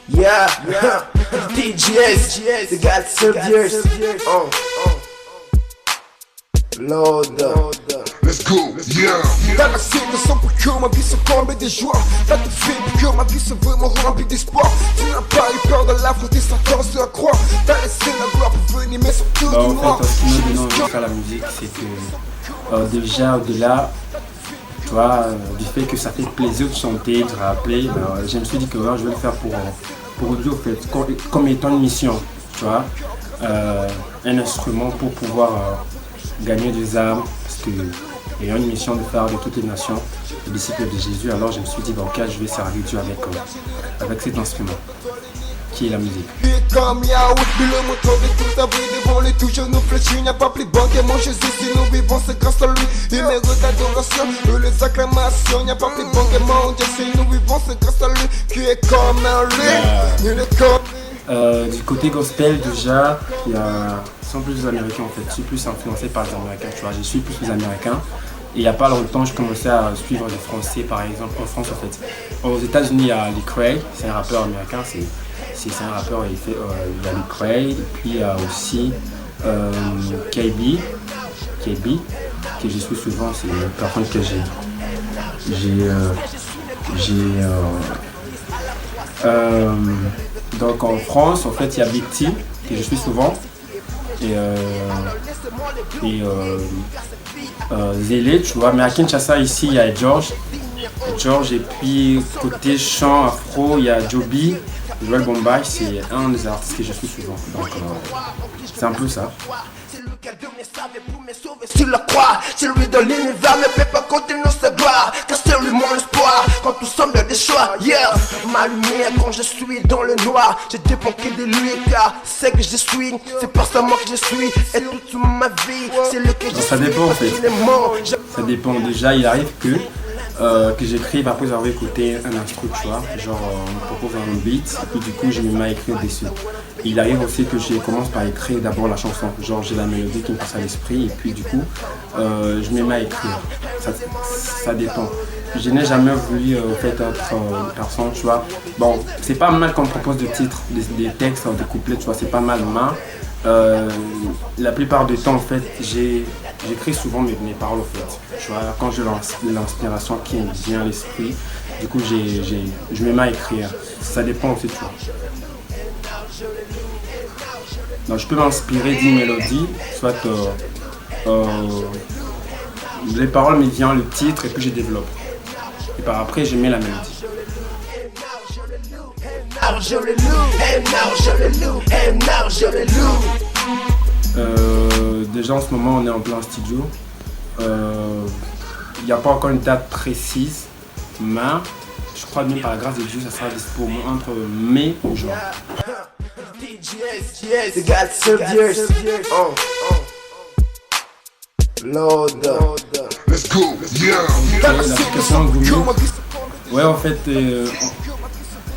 Yeah, DJs, the God Soldiers. Lord. Let's go, yeah. Dans la scène de son pour que ma vie se comble de joie. T'as tout fait pour que ma vie se vraiment remplie d'espoir. Tu n'as pas eu peur de l'affronter sans force de la croix. T'as laissé la gloire pour venir mais surtout du noir. En fait, ce qui m'a donné envie de faire la musique, c'est que déjà au-delà, tu vois, du fait que ça fait plaisir de chanter, de rappeler, je me suis dit que je vais le faire pour Dieu, en fait, comme étant une mission, tu vois, un instrument pour pouvoir gagner des âmes, parce qu'il y a une mission de faire de toutes les nations les disciples de Jésus. Alors je me suis dit, je vais servir Dieu avec cet instrument qui est la musique. Comme Yahweh, le moteur de tout abri devant lui, toujours nous fléchis, il n'y a pas plus bon que mon Jésus, si nous vivons c'est grâce à lui, il mérite d'adoration, les acclamations, il n'y a pas plus bon que mon Dieu, si nous vivons c'est grâce à lui, qui est comme lui, il est comme du côté gospel déjà, il y a sont plus les Américains en fait, je suis plus influencé par les Américains, tu vois, je suis plus les Américains. Et il n'y a pas longtemps, je commençais à suivre les Français, par exemple, en France en fait. Aux États-Unis, il y a Lecrae, c'est un rappeur américain, c'est un rappeur, il y a Lecrae, et puis il y a aussi KB, que je suis souvent, c'est une personne que donc en France, en fait, il y a Big T, que je suis souvent, et Zélé, tu vois, mais à Kinshasa ici il y a George, et puis côté chant afro il y a Joby, Joël Bombay, c'est un des artistes que je suis souvent, donc c'est un peu ça. Sur la croix, c'est lui de l'univers, ne peut pas continuer sa gloire, car c'est lui mon espoir, quand tout semble des choix, yeah. Ma lumière quand je suis dans le noir, je dépends que de lui, car c'est que je suis, c'est pas seulement que je suis, et toute ma vie, c'est le que je suis. Ça dépend en fait, ça dépend, déjà il arrive que j'écrive après avoir écouté un instru, tu vois, genre on me propose un beat, et puis du coup je me mets à écrire dessus. Il arrive aussi que je commence par écrire d'abord la chanson, genre j'ai la mélodie qui me passe à l'esprit, et puis du coup je me mets à écrire, ça dépend. Je n'ai jamais voulu être une personne, tu vois, bon c'est pas mal qu'on me propose des titres, des textes, des couplets, tu vois, c'est pas mal, mais la plupart du temps en fait j'écris souvent mes paroles en fait, tu vois, quand j'ai l'inspiration qui me vient à l'esprit, du coup je me mets à écrire, ça dépend aussi, tu vois. Donc, je peux m'inspirer d'une mélodie, soit les paroles me viennent, le titre, et puis je développe. Et par après, je mets la mélodie. Déjà en ce moment, on est en plein studio. Il n'y a pas encore une date précise, mais je crois bien par la grâce de Dieu, ça sera dispo entre mai et juin. DJs, the God Soldiers. Lord. Let's go, yeah. L'application Gummy. Ouais, en fait,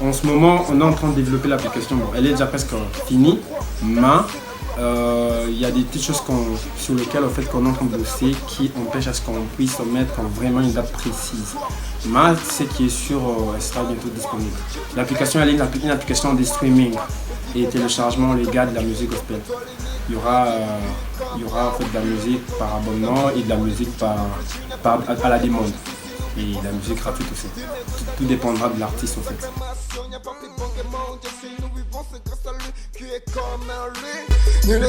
en ce moment, on est en train de développer l'application. Bon, elle est déjà presque finie, mais il y a des petites choses sur lesquelles en fait, qu'on est en train de bosser qui empêchent à ce qu'on puisse mettre vraiment une date précise. Mais ce qui est sûr, elle sera bientôt disponible. L'application, elle est une application de streaming et téléchargement légal de la musique gospel. Il y aura en fait de la musique par abonnement et de la musique à la demande. Et de la musique gratuite aussi. Tout dépendra de l'artiste en fait. Okay.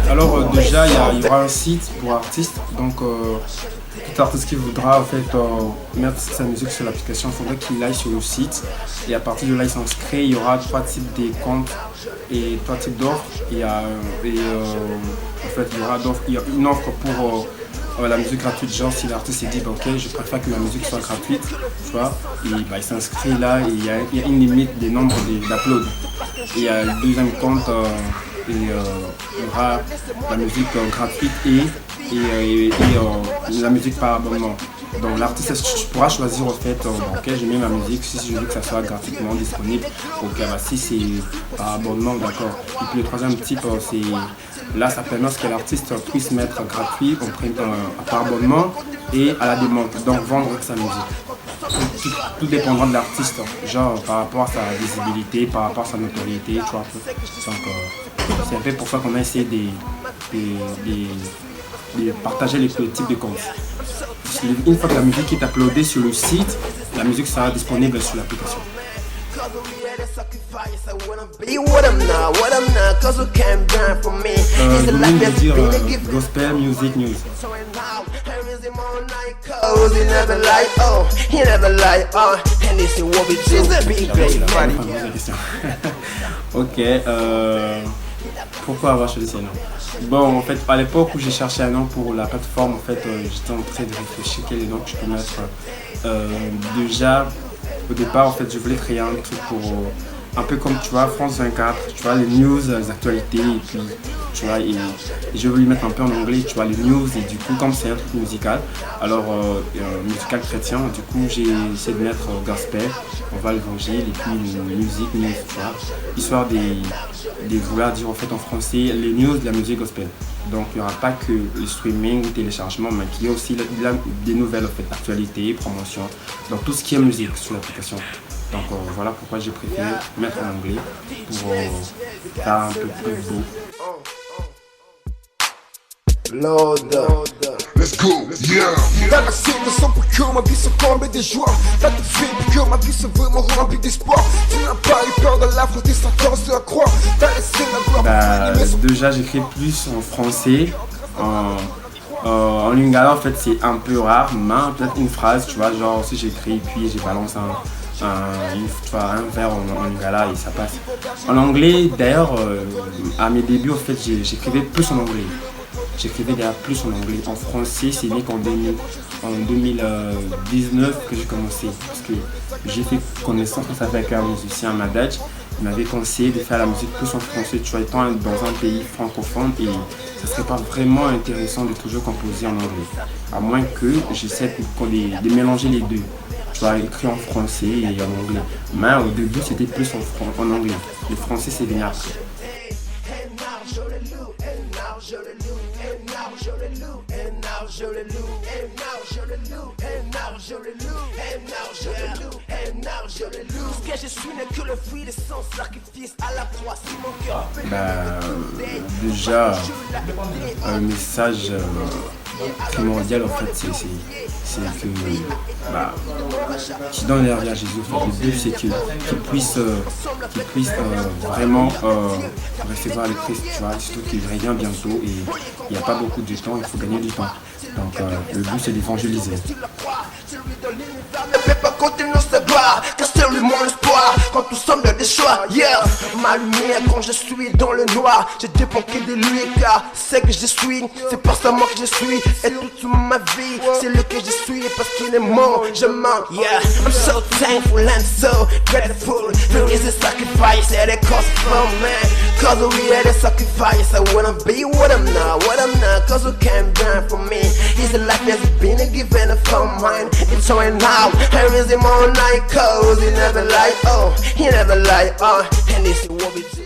Alors déjà il y aura un site pour artistes, donc tout artiste qui voudra en fait mettre sa musique sur l'application, il faudrait qu'il aille sur le site et à partir de là il s'inscrit. Il y aura 3 types de comptes et 3 types d'offres. En fait il y a une offre pour la musique gratuite, genre si l'artiste s'est dit ok je préfère que ma musique soit gratuite, tu vois, et il s'inscrit là et il y a une limite des nombres d'uploads. Et il y a le deuxième compte il y aura la musique gratuite et la musique par abonnement. Donc l'artiste pourra choisir en fait ok je mets ma musique, si je veux que ça soit gratuitement disponible, ok si c'est par abonnement, d'accord. Et puis le troisième type Là, ça permet à ce que l'artiste puisse mettre gratuit, par abonnement et à la demande, donc vendre sa musique. Tout dépendra de l'artiste, genre par rapport à sa visibilité, par rapport à sa notoriété, tu vois. Donc, c'est un peu pour ça qu'on a essayé de partager les types de comptes. Une fois que la musique est uploadée sur le site, la musique sera disponible sur l'application. Je voulais dire Gospel Music News. Ok, pourquoi avoir choisi ce nom? Bon, en fait, à l'époque où j'ai cherché un nom pour la plateforme, en fait, j'étais en train de réfléchir quel est le nom que je peux mettre. Déjà, au départ, en fait, je voulais créer un truc pour un peu comme, tu vois, France 24, tu vois, les news, les actualités, et puis, tu vois, et je voulais mettre un peu en anglais, tu vois, les news, et du coup, comme c'est un truc musical, alors, musical chrétien, du coup, j'ai essayé de mettre gospel, on va l'évangile, et puis musique, news, tu vois, histoire de vouloir dire, en fait, en français, les news de la musique gospel. Donc, il n'y aura pas que le streaming ou téléchargement, mais qu'il y a aussi des nouvelles, en fait, actualités, promotions, donc tout ce qui est musique sur l'application. Donc voilà pourquoi j'ai préféré mettre en anglais pour faire un peu plus beau. Lord, let's go, yeah. Dans la scène de son pour que ma vie se comble de joie. T'as tout fait pour que ma vie se veut me remplir d'espoir. Tu n'as pas eu peur de l'affre des sentences de la croix. T'as laissé la gloire. Déjà j'écris plus en français. En lingala en fait c'est un peu rare, mais peut-être une phrase, tu vois, genre si j'écris puis je balance un vers en lingala et ça passe. En anglais d'ailleurs, à mes débuts en fait j'écrivais plus en anglais. J'écrivais déjà plus en anglais. En français c'est né qu'en 2019 que j'ai commencé, parce que j'ai fait connaissance avec un musicien à Madach. Il m'avait conseillé de faire la musique plus en français, tu vois, étant dans un pays francophone, et ça serait pas vraiment intéressant de toujours composer en anglais, à moins que j'essaie de mélanger les deux, tu vois, écrire en français et en anglais. Mais au début c'était plus en anglais, le français c'est venu après. Déjà, un message primordial en fait, c'est que qui donne l'air à Jésus. En fait, le but c'est qu'il puisse vraiment recevoir le Christ, tu vois, surtout qu'il revient bientôt et il n'y a pas beaucoup de temps, il faut gagner du temps. Donc le but c'est d'évangéliser. Ne peut pas continuer cette gloire, car c'est lui mon espoir. Quand tout semble des choix, yeah. Ma lumière quand je suis dans le noir, je dépends que de lui, car c'est que je suis, c'est pas seulement que je suis. Et toute ma vie, c'est le que je suis, parce qu'il est mort, je mens, yeah. I'm so thankful and so grateful. There is a sacrifice at a cost for me. Cause we had a sacrifice, I wouldn't be what I'm not, cause we can't burn for me. His life has been given from mine. It's showing now, I raise him all night, cause he never lied, he never lied, and this is what we do.